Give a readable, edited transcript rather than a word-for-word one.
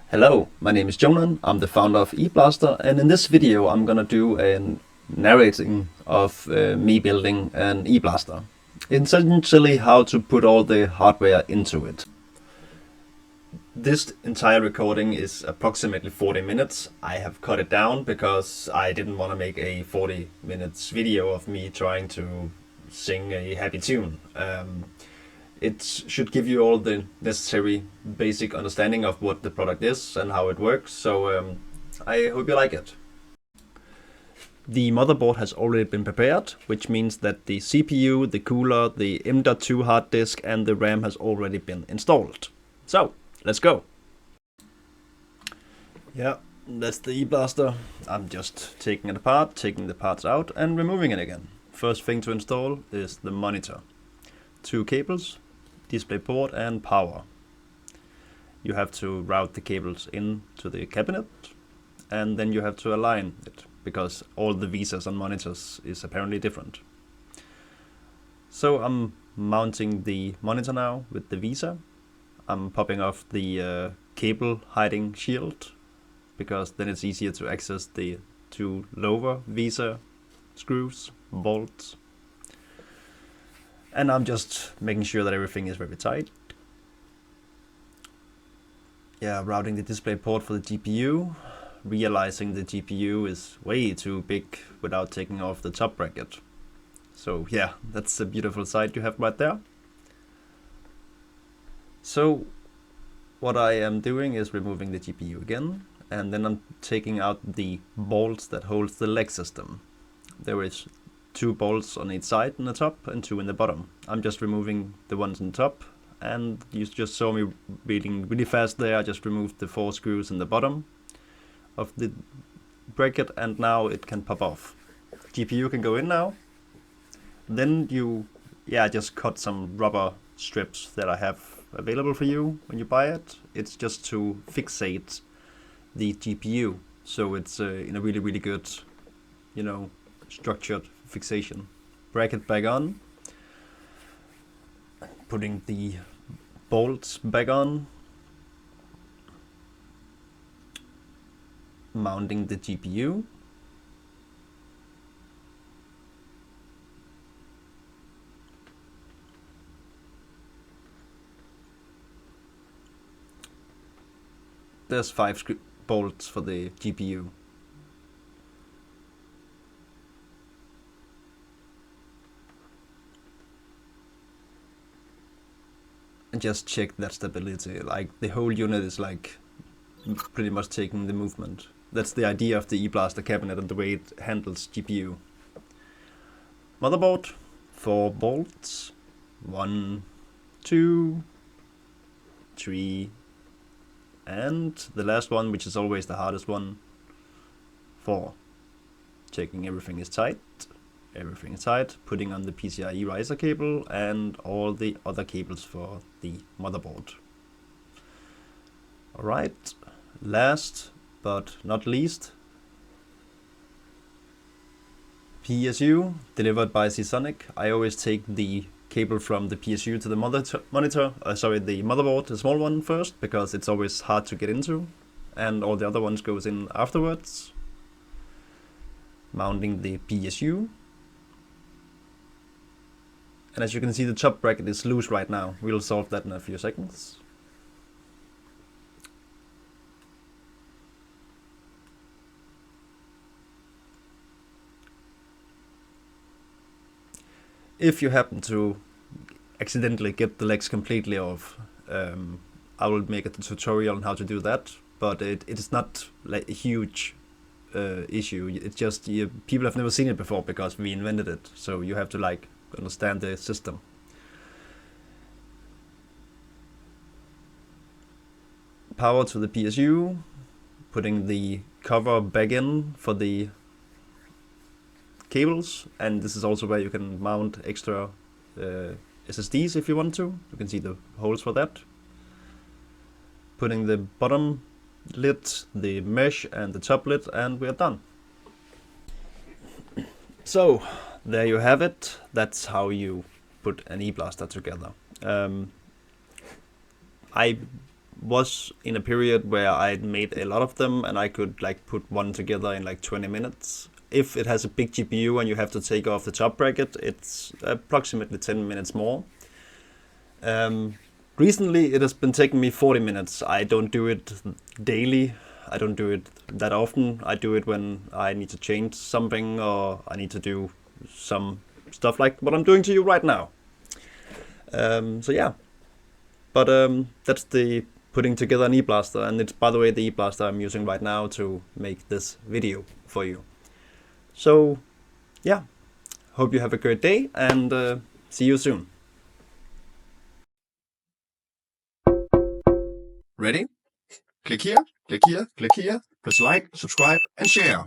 Hello, my name is Jonan, I'm the founder of eBlaztr, and in this video I'm gonna do a narrating of me building an eBlaztr. Essentially how to put all the hardware into it. This entire recording is approximately 40 minutes. I have cut it down because I didn't want to make a 40 minutes video of me trying to sing a happy tune. It should give you all the necessary basic understanding of what the product is and how it works, so I hope you like it. The motherboard has already been prepared, which means that the CPU, the cooler, the M.2 hard disk and the RAM has already been installed. So, let's go! Yeah, that's the eBlaztr. I'm just taking it apart, taking the parts out and removing it again. First thing to install is the monitor. 2 cables, DisplayPort and power. You have to route the cables into the cabinet and then you have to align it because all the visors on monitors is apparently different. So I'm mounting the monitor now with the visor. I'm popping off the cable hiding shield because then it's easier to access the 2 lower visor screws, bolts. And I'm just making sure that everything is very tight. Yeah, routing the DisplayPort for the GPU, realizing the GPU is way too big without taking off the top bracket. So yeah, that's a beautiful sight you have right there. So what I am doing is removing the GPU again, and then I'm taking out the bolts that holds the leg system. There is 2 bolts on each side in the top and 2 in the bottom. I'm just removing the ones on top, and you just saw me reading really fast there. I just removed the 4 screws in the bottom of the bracket and now it can pop off. GPU can go in now. Then you just cut some rubber strips that I have available for you when you buy it. It's just to fixate the GPU, so it's in a really good, structured fixation. Bracket back on, putting the bolts back on, mounting the GPU, there's 5 bolts for the GPU. And just check that stability, like the whole unit is like pretty much taking the movement. That's the idea of the eBlaztr cabinet and the way it handles GPU. Motherboard, 4 bolts, 1, 2, 3, and the last one, which is always the hardest one, 4. Checking everything is tight. Everything is tight, putting on the PCIe riser cable and all the other cables for the motherboard. Alright, last but not least, PSU delivered by Seasonic. I always take the cable from the PSU to the the motherboard, the small one first, because it's always hard to get into, and all the other ones goes in afterwards. Mounting the PSU. And as you can see, the top bracket is loose right now. We'll solve that in a few seconds. If you happen to accidentally get the legs completely off, I will make a tutorial on how to do that, but it is not like a huge issue. It's just people have never seen it before because we invented it, so you have to understand the system. Power to the PSU, putting the cover back in for the cables, and this is also where you can mount extra SSDs if you want to. You can see the holes for that. Putting the bottom lid, the mesh and the top lid, and we are done. So there you have it. That's how you put an eBlaztr together. I was in a period where I made a lot of them and I could like put one together in like 20 minutes. If it has a big GPU and you have to take off the top bracket, it's approximately 10 minutes more. Recently, it has been taking me 40 minutes. I don't do it daily. I don't do it that often. I do it when I need to change something or I need to do some stuff like what I'm doing to you right now. So yeah, but that's the putting together an eBlaztr, and it's, by the way, the eBlaztr I'm using right now to make this video for you. So yeah, hope you have a great day and see you soon. Ready? Click here, click here, click here, press like, subscribe and share.